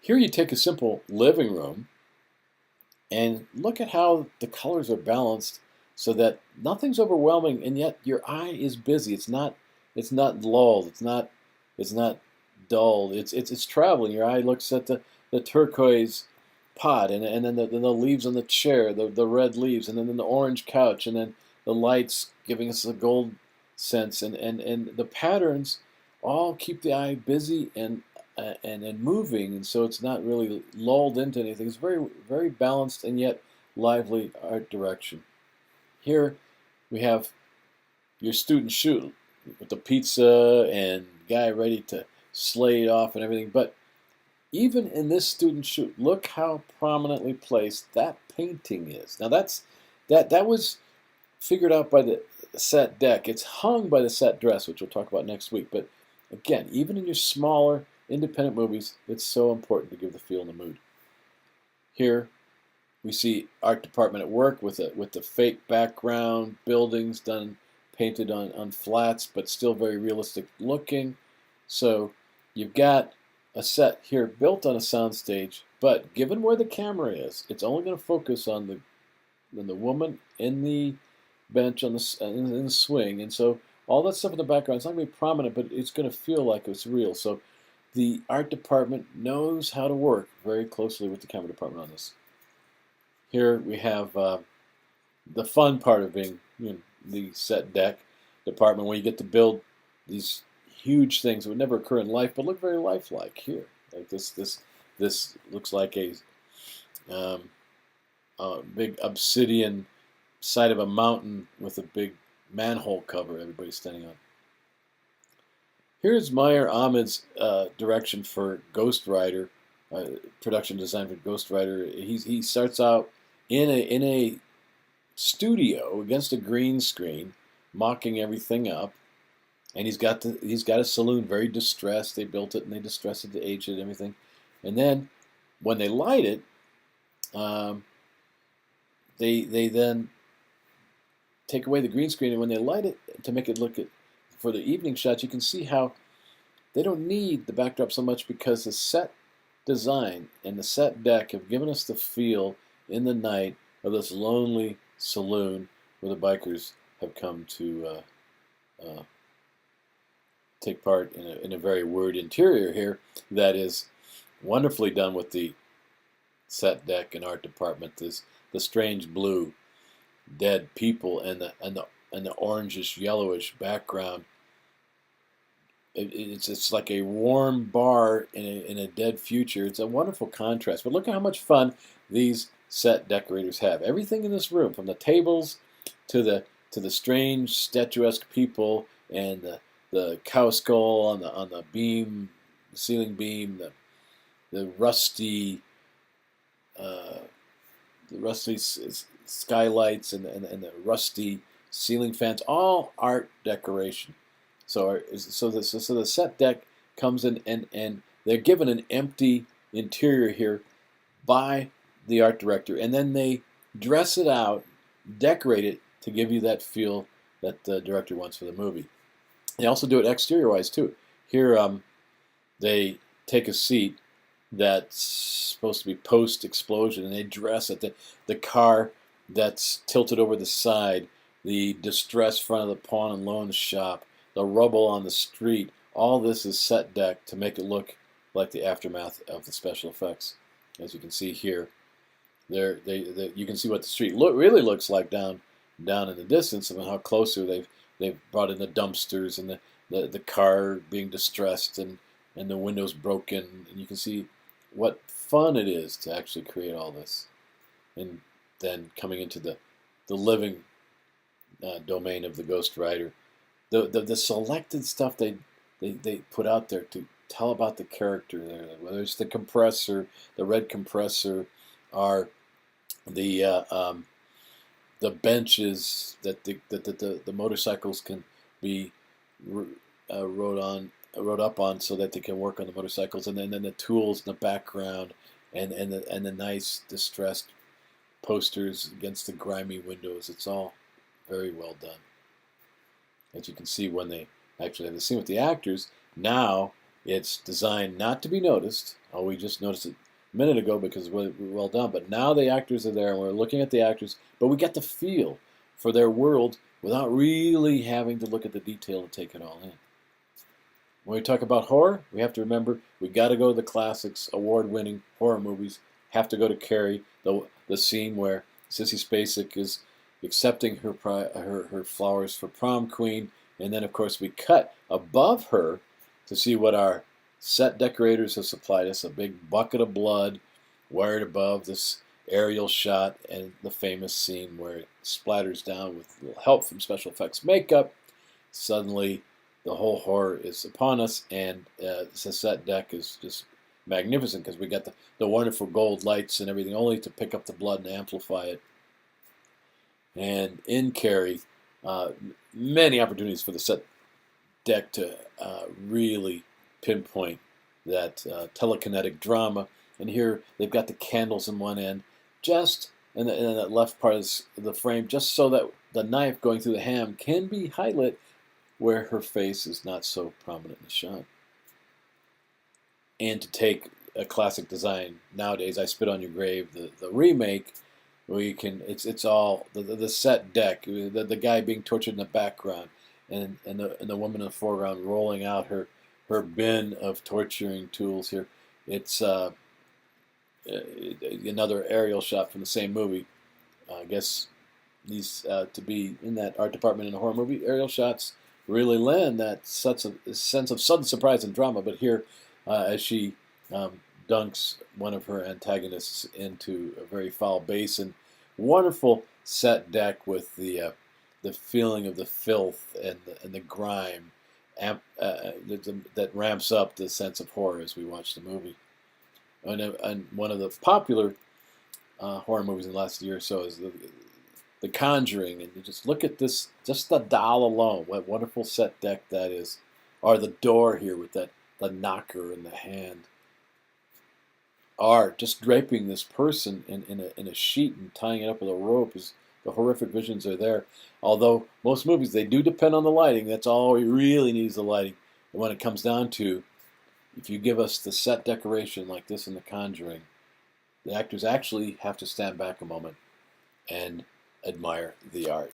Here you take a simple living room and look at how the colors are balanced so that nothing's overwhelming and yet your eye is busy. It's not lulled. It's not dull. It's traveling. Your eye looks at the turquoise pot and then the leaves on the chair, the red leaves, and then the orange couch, and then the lights giving us a gold sense, and the patterns all keep the eye busy and moving, and so it's not really lulled into anything. It's very balanced and yet lively art direction. Here we have your student shoot with the pizza and guy ready to slay it off and everything. But even in this student shoot, look how prominently placed that painting is. Now that was figured out by the set deck. It's hung by the set dress, which we'll talk about next week. But again, even in your smaller independent movies, it's so important to give the feel and the mood. Here we see art department at work with the fake background, buildings done painted on flats, but still very realistic looking. So you've got a set here built on a soundstage, but given where the camera is, it's only going to focus on the woman in the bench in the swing, and so all that stuff in the background, it's not going to be prominent, but it's going to feel like it's real. So the art department knows how to work very closely with the camera department on this. Here we have the fun part of being the set deck department, where you get to build these huge things that would never occur in life, but look very lifelike here. Like this looks like um, a big obsidian side of a mountain with a big manhole cover everybody's standing on. Here's Meyer Ahmed's direction for Ghost Rider, production design for Ghost Rider. He starts out in a studio against a green screen, mocking everything up, and he's got a saloon very distressed. They built it and they distressed it to age it and everything, and then when they light it, they then take away the green screen, and when they light it to make it look at for the evening shots, you can see how they don't need the backdrop so much because the set design and the set deck have given us the feel in the night of this lonely saloon where the bikers have come to take part in a very weird interior here that is wonderfully done with the set deck and art department. The strange blue dead people and the orangish yellowish background. It's like a warm bar in a dead future. It's a wonderful contrast. But look at how much fun these set decorators have. Everything in this room, from the tables to the strange statuesque people and the cow skull on the beam, the ceiling beam, the rusty skylights and the rusty ceiling fans, all art decoration. So the set deck comes in and they're given an empty interior here by the art director, and then they dress it out, decorate it to give you that feel that the director wants for the movie. They also do it exterior-wise too. Here, they take a seat that's supposed to be post-explosion, and they dress it. The car that's tilted over the side, the distressed front of the pawn and loan shop, the rubble on the street. All this is set deck to make it look like the aftermath of the special effects. As you can see here, you can see what the street really looks like down in the distance, and how closer they've brought in the dumpsters and the car being distressed and the windows broken, and you can see what fun it is to actually create all this. And then coming into the living domain of the Ghost Rider, the selected stuff they put out there to tell about the character there, whether it's the compressor, the red compressor, or the benches that the motorcycles can be rode up on so that they can work on the motorcycles, and then the tools in the background, and the nice distressed posters against the grimy windows. It's all very well done. As you can see, when they actually have the scene with the actors, now It's designed not to be noticed. Oh, we just noticed it a minute ago because it's really well done. But now the actors are there, and we're looking at the actors, but we get the feel for their world without really having to look at the detail and take it all in. When we talk about horror, we have to remember we got to go to the classics, award-winning horror movies. Have to go to Carrie, the scene where Sissy Spacek is accepting her flowers for prom queen, and then of course we cut above her to see what our set decorators have supplied us: a big bucket of blood wired above this aerial shot, and the famous scene where it splatters down with a little help from special effects makeup. Suddenly the whole horror is upon us, and the set deck is just magnificent because we got the wonderful gold lights and everything, only to pick up the blood and amplify it. And in Carrie, uh, many opportunities for the set deck to really pinpoint that telekinetic drama. And here they've got the candles in one end, just in that left part of the frame, just so that the knife going through the ham can be highlight where her face is not so prominent in the shot. And to take a classic design nowadays, I Spit on Your Grave, the remake, where you can, it's all the set deck, the guy being tortured in the background, and the woman in the foreground rolling out her bin of torturing tools here. It's another aerial shot from the same movie. I guess these to be in that art department in a horror movie, aerial shots really lend that sense of sudden surprise and drama. But here, as she dunks one of her antagonists into a very foul basin, wonderful set deck with the feeling of the filth and the grime that ramps up the sense of horror as we watch the movie. And one of the popular horror movies in the last year or so is the Conjuring, and you just look at this, just the doll alone, what wonderful set deck that is, or the door here with the knocker in the hand, or just draping this person in a sheet and tying it up with a rope. Is the horrific visions are there. Although most movies, they do depend on the lighting. That's all we really need is the lighting. And when it comes down to, if you give us the set decoration like this in The Conjuring, the actors actually have to stand back a moment and admire the art.